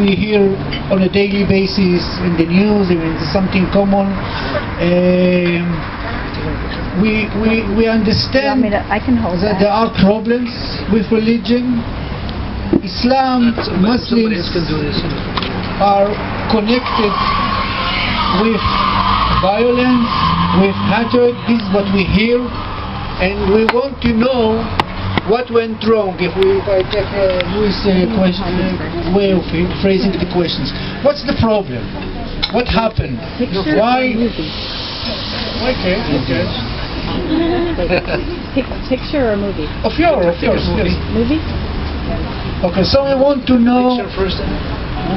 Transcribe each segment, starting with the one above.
We hear on a daily basis in the news. I mean, it's something common. We understand I can hold that there are problems with religion. Islam, Muslims are connected with violence, with hatred. This is what we hear, and we want to know what went wrong. If I take Louis' way of phrasing the questions, what's the problem? What happened? Why? Okay. Picture or movie? Of yours. Yes. Movie? Okay, so we want to know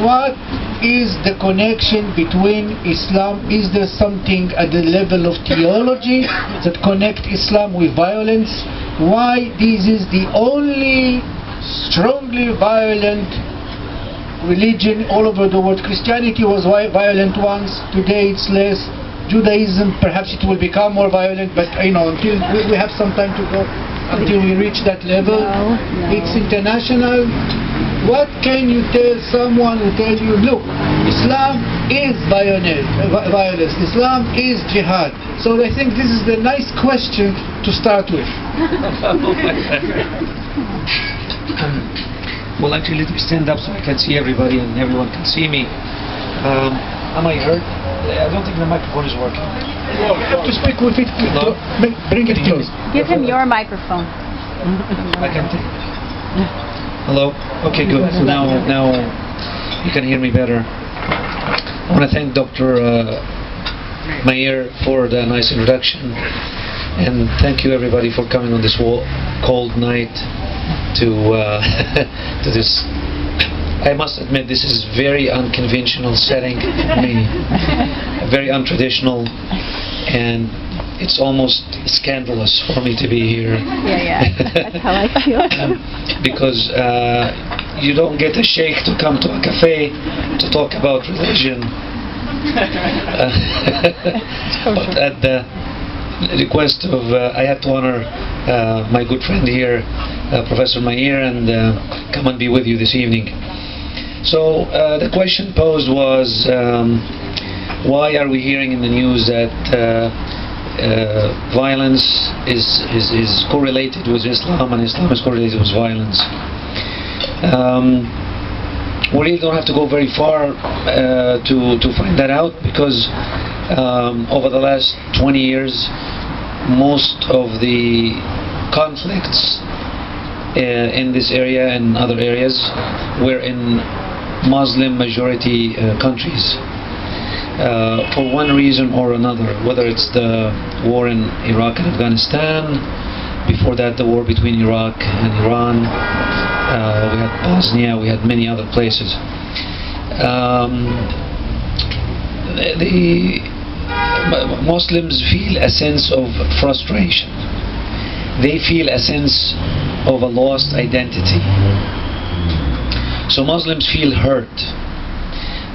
what is the connection between Islam. Is there something at the level of theology that connect Islam with violence? Why this is the only strongly violent religion all over the world? Christianity was violent once, today it's less. Judaism, perhaps it will become more violent, but until we have some time to go until we reach that level. No. It's international. What can you tell someone who tells you, look, Islam is violence, Islam is jihad? So I think this is the nice question to start with. Well, actually, let me stand up so I can see everybody and everyone can see me. Am I heard? I don't think the microphone is working. You have to speak with it. No? Bring it close. Give him your microphone. I can take. Hello? Okay, good. So now you can hear me better. I want to thank Dr. Meir for the nice introduction, and thank you everybody for coming on this cold night to to this. I must admit, this is very unconventional setting. I mean, very untraditional, and it's almost scandalous for me to be here. Yeah, that's how I feel. Because you don't get a sheikh to come to a cafe to talk about religion. But at the request of, I had to honor my good friend here, Professor Meir, and come and be with you this evening. So the question posed was, why are we hearing in the news that violence is correlated with Islam and Islam is correlated with violence? We really don't have to go very far to find that out, because over the last 20 years most of the conflicts in this area and other areas were in Muslim majority countries, for one reason or another, whether it's the war in Iraq and Afghanistan, before that the war between Iraq and Iran, we had Bosnia, we had many other places. The Muslims feel a sense of frustration. They feel a sense of a lost identity. So Muslims feel hurt,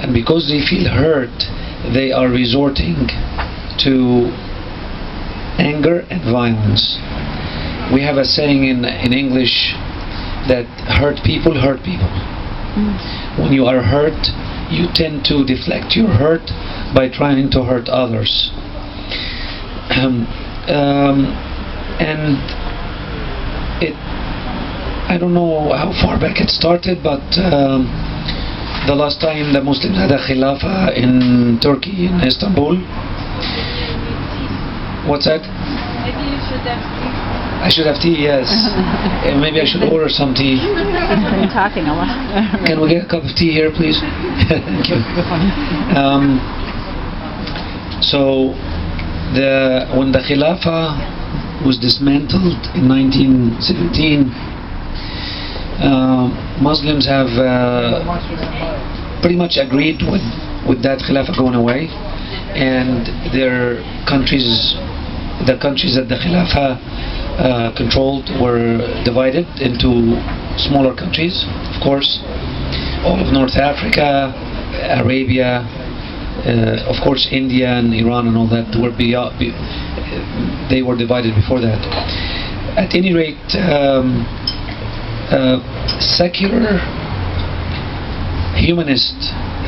and because they feel hurt, they are resorting to anger and violence. We have a saying in English that hurt people hurt people. When you are hurt, you tend to deflect your hurt by trying to hurt others. And I don't know how far back it started, but the last time the Muslims had a khilafah in Turkey, in Istanbul. What's that? Maybe you should have tea. I should have tea, yes. Maybe I should order some tea. I've been talking a lot. Can we get a cup of tea here, please? Thank you. So, when the khilafah was dismantled in 1917, Muslims have pretty much agreed with that khilafah going away, and the countries that the khilafah controlled were divided into smaller countries. Of course, all of North Africa, Arabia, of course India and Iran and all that they were divided before that. At any rate, secular humanist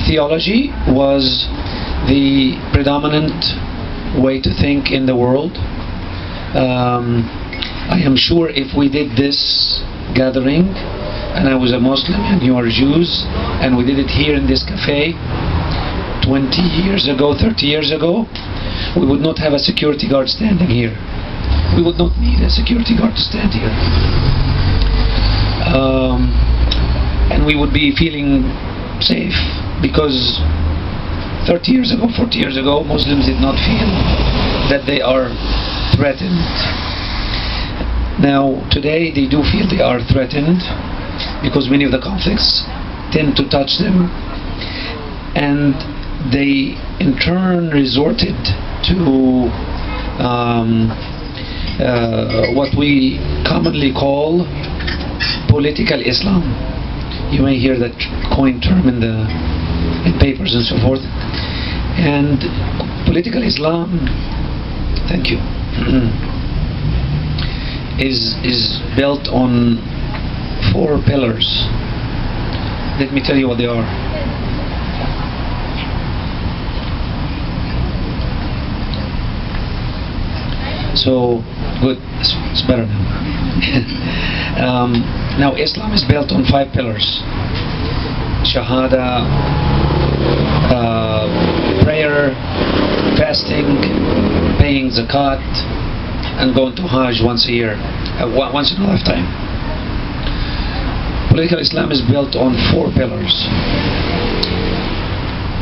theology was the predominant way to think in the world. I am sure if we did this gathering, and I was a Muslim and you are Jews, and we did it here in this cafe 20 years ago, 30 years ago, we would not have a security guard standing here. We would not need a security guard to stand here. And we would be feeling safe, because 30 years ago, 40 years ago, Muslims did not feel that they are threatened. Now, today they do feel they are threatened, because many of the conflicts tend to touch them, and they in turn resorted to what we commonly call political Islam. You may hear that coined term in papers and so forth. And political Islam, thank you, is built on 4 pillars. Let me tell you what they are. So, good, it's better now. Now, Islam is built on 5 pillars: Shahada, prayer, fasting, paying zakat, and going to Hajj once a year, once in a lifetime. Political Islam is built on 4 pillars.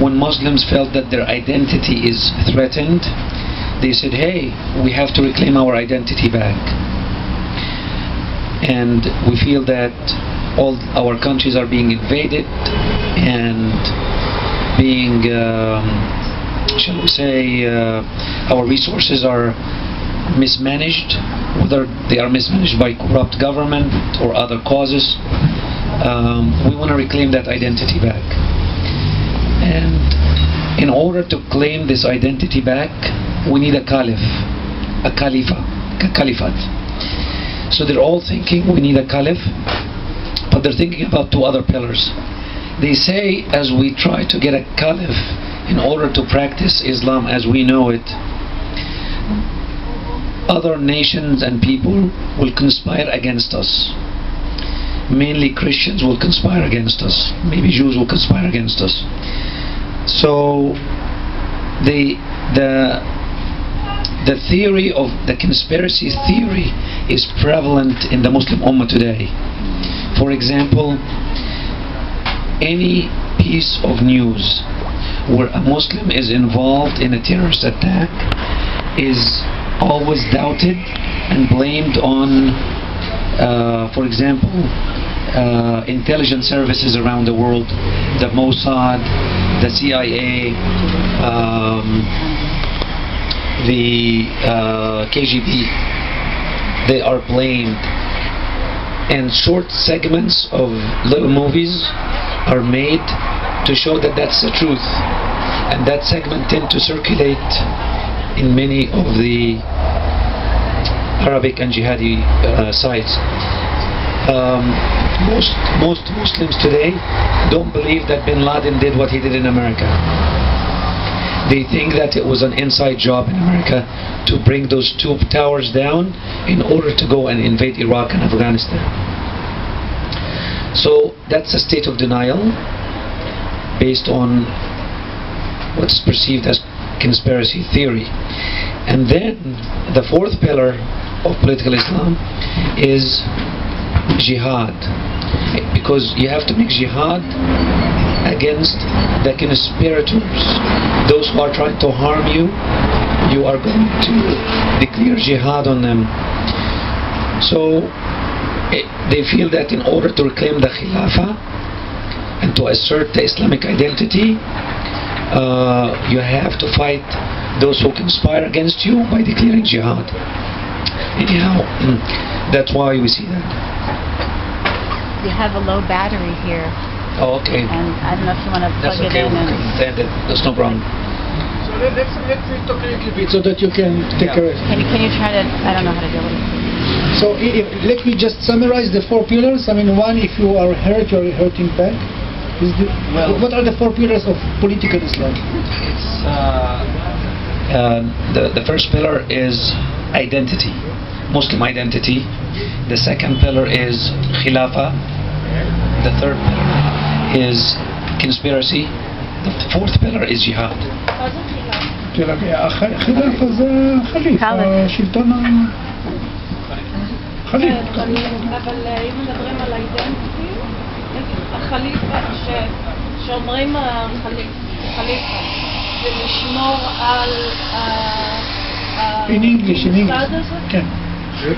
When Muslims felt that their identity is threatened, they said, hey, we have to reclaim our identity back. And we feel that all our countries are being invaded and being, shall we say, our resources are mismanaged, whether they are mismanaged by corrupt government or other causes. We want to reclaim that identity back. And in order to claim this identity back, we need a caliph, a caliphate. So they're all thinking we need a caliph, but they're thinking about 2 other pillars. They say, as we try to get a caliph in order to practice Islam as we know it, other nations and people will conspire against us. Mainly Christians will conspire against us. Maybe Jews will conspire against us. So the theory of the conspiracy theory is prevalent in the Muslim Ummah today. For example, any piece of news where a Muslim is involved in a terrorist attack is always doubted and blamed on, for example, intelligence services around the world, the Mossad, the CIA, the KGB. They are blamed, and short segments of little movies are made to show that that's the truth, and that segment tend to circulate in many of the Arabic and jihadi sites. Most Muslims today don't believe that bin Laden did what he did in America. They think that it was an inside job in America to bring those 2 towers down in order to go and invade Iraq and Afghanistan. So that's a state of denial based on what's perceived as conspiracy theory. And then the 4th pillar of political Islam is jihad, because you have to make jihad against the conspirators, those who are trying to harm you. You are going to declare jihad on them. So they feel that in order to reclaim the Khilafah and to assert the Islamic identity, you have to fight those who conspire against you by declaring jihad. Anyhow, that's why we see that. You have a low battery here. Oh, okay. And I don't know if you want to plug That's it okay. in. We can stand it. That's no problem. So let me talk a little bit so that you can take a rest. Can you try to, I don't know how to do it. So let me just summarize the 4 pillars. I mean, 1, if you are hurt, you are hurting back. What are the 4 pillars of political Islam? The first pillar is identity, Muslim identity. The second pillar is Khilafah. The third pillar is conspiracy. The fourth pillar is jihad. خلافة זה חליף, שלטון חליף. אבל אם מדברים על אידנטיטי, החליפה, שאומרים חליפה, זה לשמור על In English, הצד הזה? כן.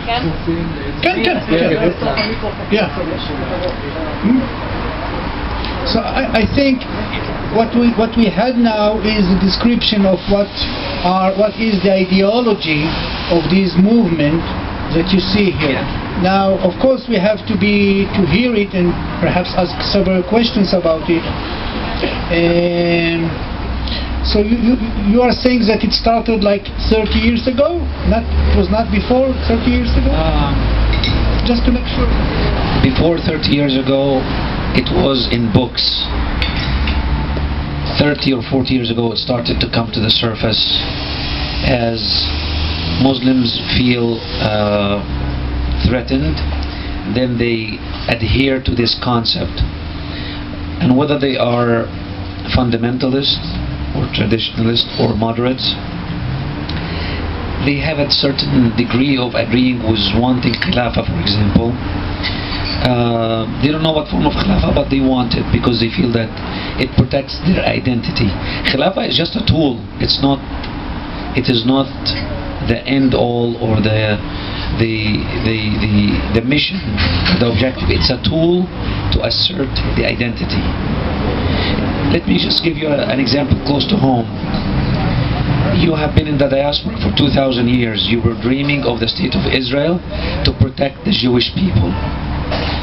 כן? כן, כן, כן. Yeah. So I think what we had now is a description of what is the ideology of this movement that you see here. Now, of course, we have to hear it and perhaps ask several questions about it. So you are saying that it started like 30 years ago? It was not before 30 years ago? Just to make sure. Before 30 years ago, it was in books. 30 or 40 years ago, it started to come to the surface as Muslims feel threatened. Then they adhere to this concept. And whether they are fundamentalists or traditionalists or moderates, they have a certain degree of agreeing with wanting Khilafah, for example. They don't know what form of Khilafah, but they want it because they feel that it protects their identity. Khilafah is just a tool. It is not the end all or the mission, the objective. It's a tool to assert the identity. Let me just give you an example close to home. You have been in the diaspora for 2,000 years. You were dreaming of the state of Israel to protect the Jewish people,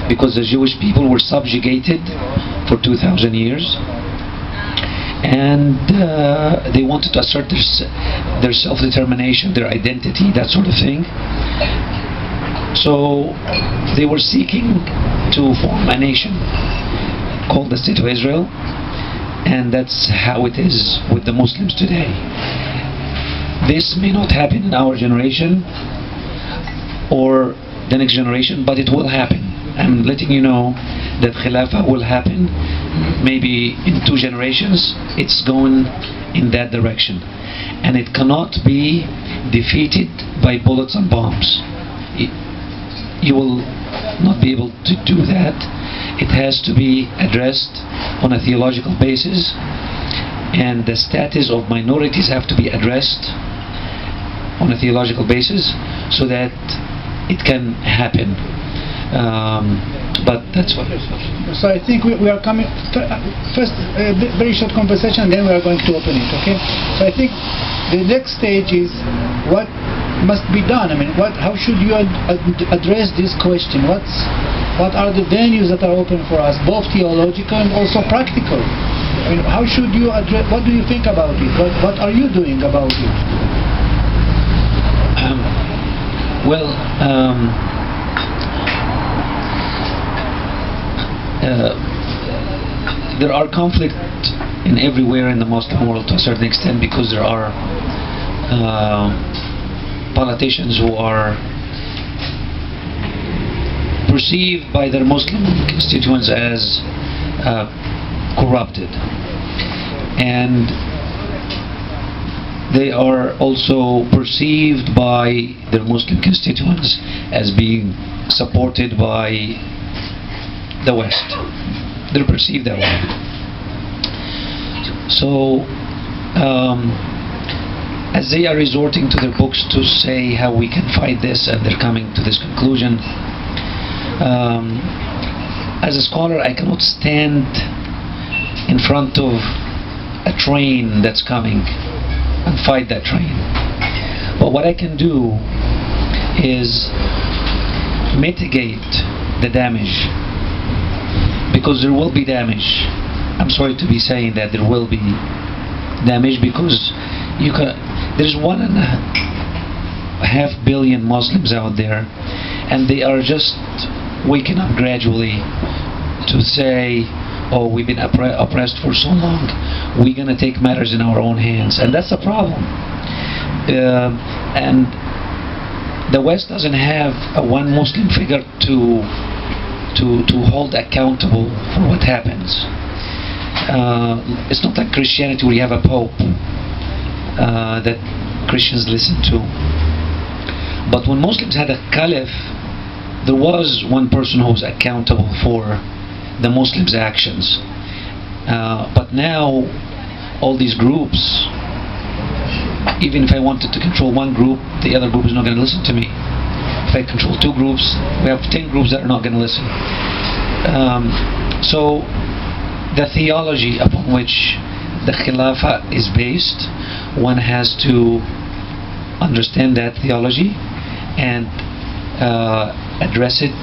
because the Jewish people were subjugated for 2,000 years, and they wanted to assert their self-determination, their identity, that sort of thing. So they were seeking to form a nation called the State of Israel, and that's how it is with the Muslims today. This may not happen in our generation or the next generation, but it will happen. I'm letting you know that Khilafah will happen maybe in 2 generations. It's going in that direction, and it cannot be defeated by bullets and bombs. You will not be able to do that. It has to be addressed on a theological basis, and the status of minorities have to be addressed on a theological basis so that it can happen. But that's what. So I think we are coming first a very short conversation, then we are going to open it. Okay. So I think the next stage is what must be done. I mean, how should you address this question? What are the venues that are open for us, both theological and also practical? I mean, how should you address? What do you think about it? What are you doing about it? There are conflict in everywhere in the Muslim world to a certain extent, because there are politicians who are perceived by their Muslim constituents as corrupted, and they are also perceived by their Muslim constituents as being supported by the West. They're perceived that way. So as they are resorting to their books to say how we can fight this, and they're coming to this conclusion, as a scholar, I cannot stand in front of a train that's coming and fight that train. But what I can do is mitigate the damage, because there will be damage. I'm sorry to be saying that there will be damage, because there's 1.5 billion Muslims out there, and they are just waking up gradually to say, oh, we've been oppressed for so long, we're going to take matters in our own hands. And that's the problem. And the West doesn't have a one Muslim figure to hold accountable for what happens. It's not like Christianity where you have a pope that Christians listen to. But when Muslims had a caliph, there was one person who was accountable for the Muslims' actions. But now, all these groups, even if I wanted to control one group, the other group is not going to listen to me. If I control two groups, we have 10 groups that are not going to listen. So, the theology upon which the Khilafah is based, one has to understand that theology and address it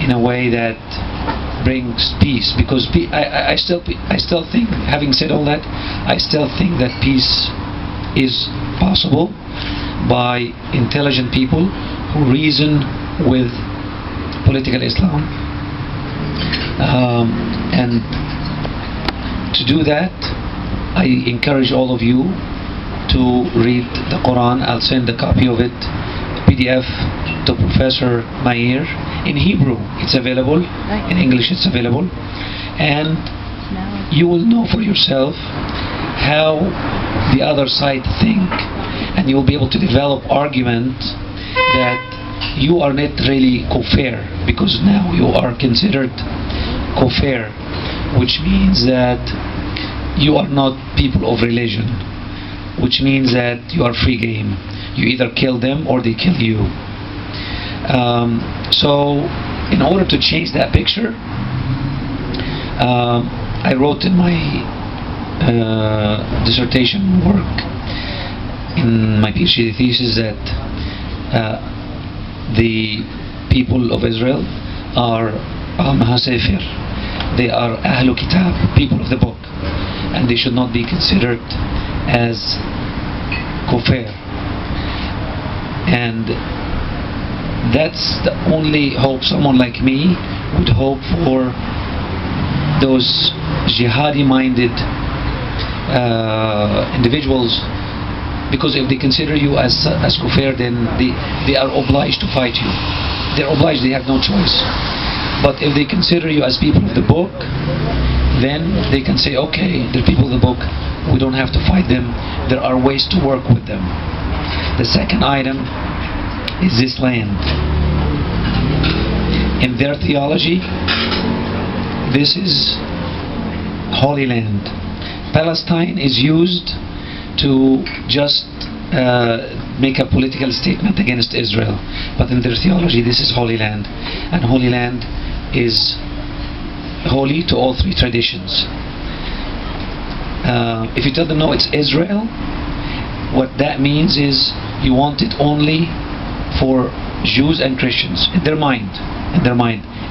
in a way that brings peace. Because I still think, having said all that, I still think that peace is possible by intelligent people who reason with political Islam. And to do that, I encourage all of you to read the Quran. I'll send a copy of it, PDF, to Professor Meir. In Hebrew it's available, in English it's available, and you will know for yourself how the other side think, and you will be able to develop argument that you are not really kufar, because now you are considered kufar, which means that you are not people of religion, which means that you are free game. You either kill them or they kill you. So in order to change that picture, I wrote in my dissertation work, in my PhD thesis, that the people of Israel are al-Mahasefir. They are Ahlu Kitab, people of the book, and they should not be considered as kufar. And that's the only hope someone like me would hope for, those jihadi minded individuals, because if they consider you as kufar, then they are obliged to fight you. They're obliged, they have no choice. But if they consider you as people of the book, then they can say, okay, they're people of the book, we don't have to fight them, there are ways to work with them. The second item is this land. In their theology, this is Holy Land. Palestine is used to just make a political statement against Israel, but in their theology this is Holy Land, and Holy Land is holy to all three traditions. If you tell them no, it's Israel, what that means is you want it only for Jews and Christians. In their mind,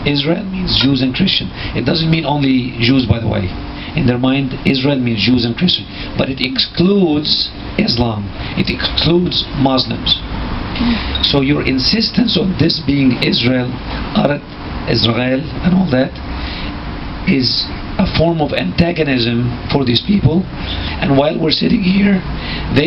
Israel means Jews and Christians. It doesn't mean only Jews, by the way. In their mind, Israel means Jews and Christians, but it excludes Islam, it excludes Muslims. So your insistence on this being Israel, Israel and all that, is a form of antagonism for these people. And while we're sitting here, they